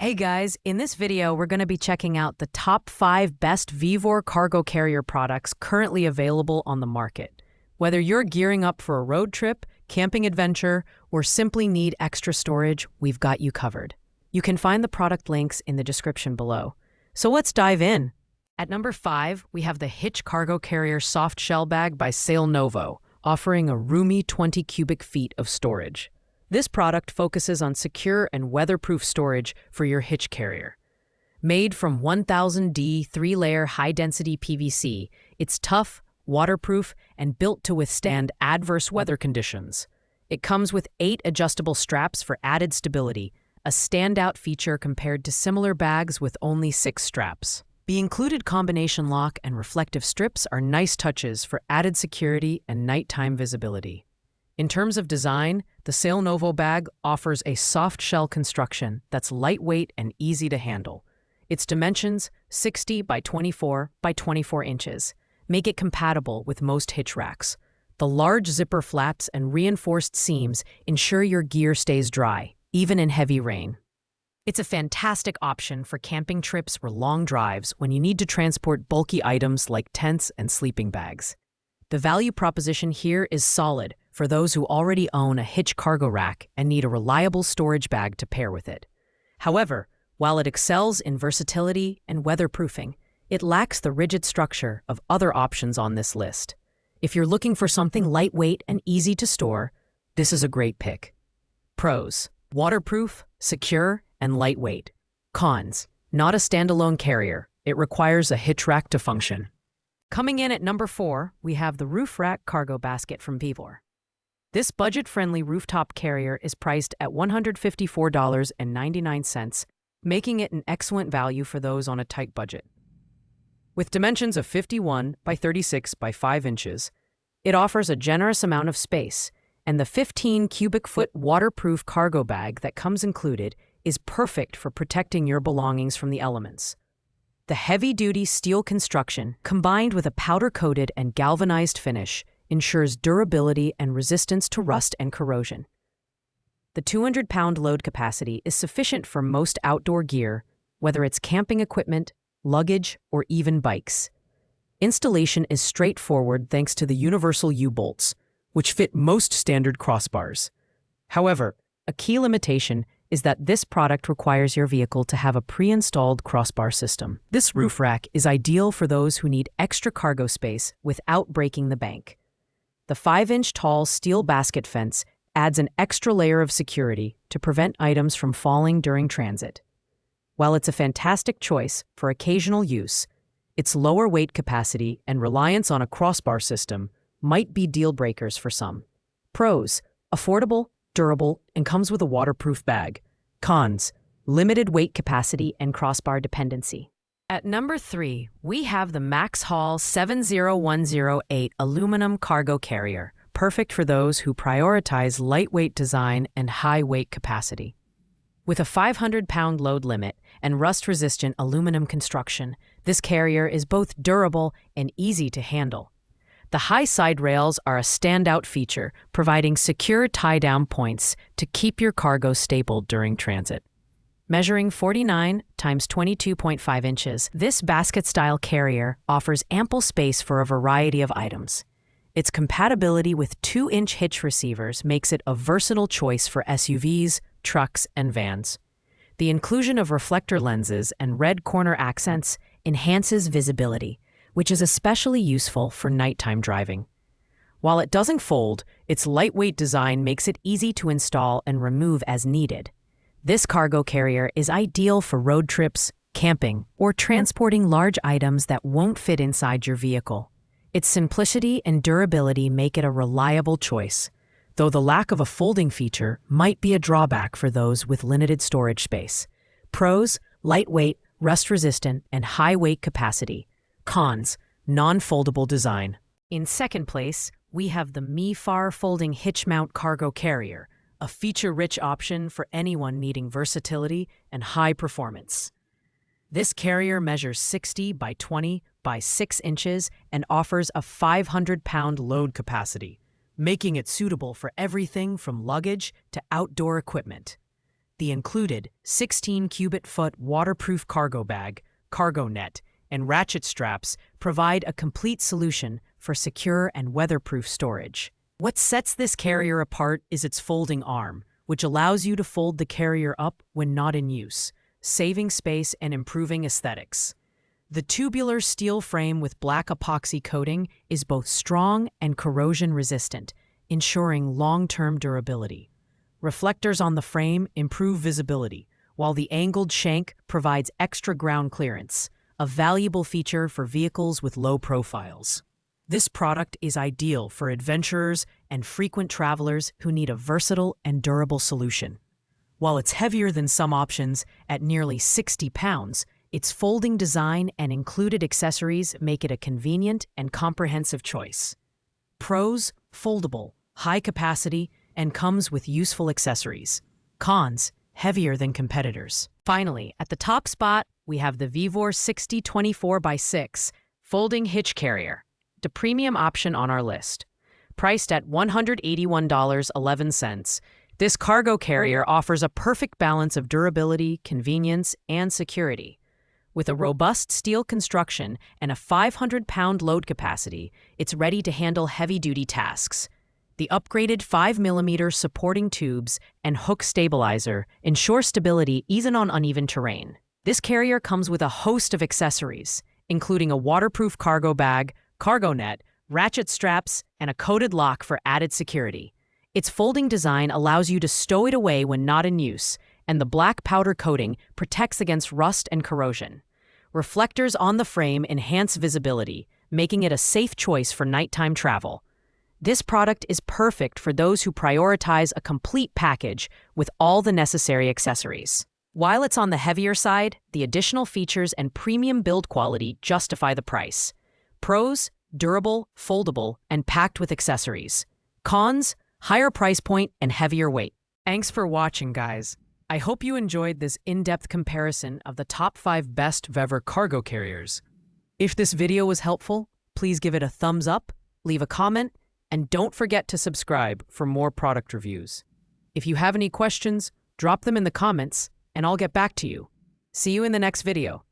Hey guys, in this video, we're going to be checking out the top 5 best Vevor cargo carrier products currently available on the market. Whether you're gearing up for a road trip, camping adventure, or simply need extra storage, we've got you covered. You can find the product links in the description below. So let's dive in. At number 5, we have the Hitch Cargo Carrier Soft Shell Bag by Novo, offering a roomy 20 cubic feet of storage. This product focuses on secure and weatherproof storage for your Hitch carrier. Made from 1000D 3-layer high-density PVC, it's tough, waterproof, and built to withstand adverse weather conditions. It comes with 8 adjustable straps for added stability, a standout feature compared to similar bags with only 6 straps. The included combination lock and reflective strips are nice touches for added security and nighttime visibility. In terms of design, the Novo bag offers a soft shell construction that's lightweight and easy to handle. Its dimensions, 60 by 24 by 24 inches, make it compatible with most hitch racks. The large zipper flaps and reinforced seams ensure your gear stays dry, even in heavy rain. It's a fantastic option for camping trips or long drives when you need to transport bulky items like tents and sleeping bags. The value proposition here is solid for those who already own a Hitch cargo rack and need a reliable storage bag to pair with it. However, while it excels in versatility and weatherproofing, it lacks the rigid structure of other options on this list. If you're looking for something lightweight and easy to store, this is a great pick. Pros: waterproof, secure, and lightweight. Cons: not a standalone carrier. It requires a hitch rack to function. Coming in at number 4, we have the Roof Rack Cargo Basket from Vevor. This budget-friendly rooftop carrier is priced at $154.99, making it an excellent value for those on a tight budget. With dimensions of 51 by 36 by 5 inches, it offers a generous amount of space, and the 15 cubic foot waterproof cargo bag that comes included is perfect for protecting your belongings from the elements. The heavy-duty steel construction, combined with a powder-coated and galvanized finish, ensures durability and resistance to rust and corrosion. The 200-pound load capacity is sufficient for most outdoor gear, whether it's camping equipment, luggage, or even bikes. Installation is straightforward thanks to the universal U-bolts, which fit most standard crossbars. However, a key limitation is that this product requires your vehicle to have a pre-installed crossbar system. This roof rack is ideal for those who need extra cargo space without breaking the bank. The 5-inch tall steel basket fence adds an extra layer of security to prevent items from falling during transit. While it's a fantastic choice for occasional use, its lower weight capacity and reliance on a crossbar system might be deal breakers for some. Pros: affordable, durable, and comes with a waterproof bag. Cons: limited weight capacity and crossbar dependency. At number 3, we have the Max Haul 70108 aluminum cargo carrier, perfect for those who prioritize lightweight design and high weight capacity. With a 500-pound load limit and rust-resistant aluminum construction, this carrier is both durable and easy to handle. The high side rails are a standout feature, providing secure tie-down points to keep your cargo stable during transit. Measuring 49 times 22.5 inches, this basket-style carrier offers ample space for a variety of items. Its compatibility with 2-inch hitch receivers makes it a versatile choice for SUVs, trucks, and vans. The inclusion of reflector lenses and red corner accents enhances visibility, which is especially useful for nighttime driving. While it doesn't fold, its lightweight design makes it easy to install and remove as needed. This cargo carrier is ideal for road trips, camping, or transporting large items that won't fit inside your vehicle. Its simplicity and durability make it a reliable choice, though the lack of a folding feature might be a drawback for those with limited storage space. Pros: lightweight, rust-resistant, and high weight capacity. Cons: non-foldable design. In second place, we have the Vevor Folding Hitch Mount Cargo Carrier, a feature-rich option for anyone needing versatility and high performance. This carrier measures 60 by 20 by 6 inches and offers a 500-pound load capacity, making it suitable for everything from luggage to outdoor equipment. The included 16-cubic-foot waterproof cargo bag, cargo net, and ratchet straps provide a complete solution for secure and weatherproof storage. What sets this carrier apart is its folding arm, which allows you to fold the carrier up when not in use, saving space and improving aesthetics. The tubular steel frame with black epoxy coating is both strong and corrosion-resistant, ensuring long-term durability. Reflectors on the frame improve visibility, while the angled shank provides extra ground clearance, a valuable feature for vehicles with low profiles. This product is ideal for adventurers and frequent travelers who need a versatile and durable solution. While it's heavier than some options at nearly 60 pounds, its folding design and included accessories make it a convenient and comprehensive choice. Pros: foldable, high capacity, and comes with useful accessories. Cons: heavier than competitors. Finally, at the top spot, we have the Vevor 6024x6 folding hitch carrier, the premium option on our list. Priced at $181.11, this cargo carrier offers a perfect balance of durability, convenience, and security. With a robust steel construction and a 500-pound load capacity, it's ready to handle heavy-duty tasks. The upgraded 5mm supporting tubes and hook stabilizer ensure stability even on uneven terrain. This carrier comes with a host of accessories, including a waterproof cargo bag, cargo net, ratchet straps, and a coated lock for added security. Its folding design allows you to stow it away when not in use, and the black powder coating protects against rust and corrosion. Reflectors on the frame enhance visibility, making it a safe choice for nighttime travel. This product is perfect for those who prioritize a complete package with all the necessary accessories. While it's on the heavier side, the additional features and premium build quality justify the price. Pros: durable, foldable, and packed with accessories. Cons: higher price point and heavier weight. Thanks for watching, guys. I hope you enjoyed this in-depth comparison of the top 5 best Vevor cargo carriers. If this video was helpful, please give it a thumbs up, leave a comment, and don't forget to subscribe for more product reviews. If you have any questions, drop them in the comments, and I'll get back to you. See you in the next video.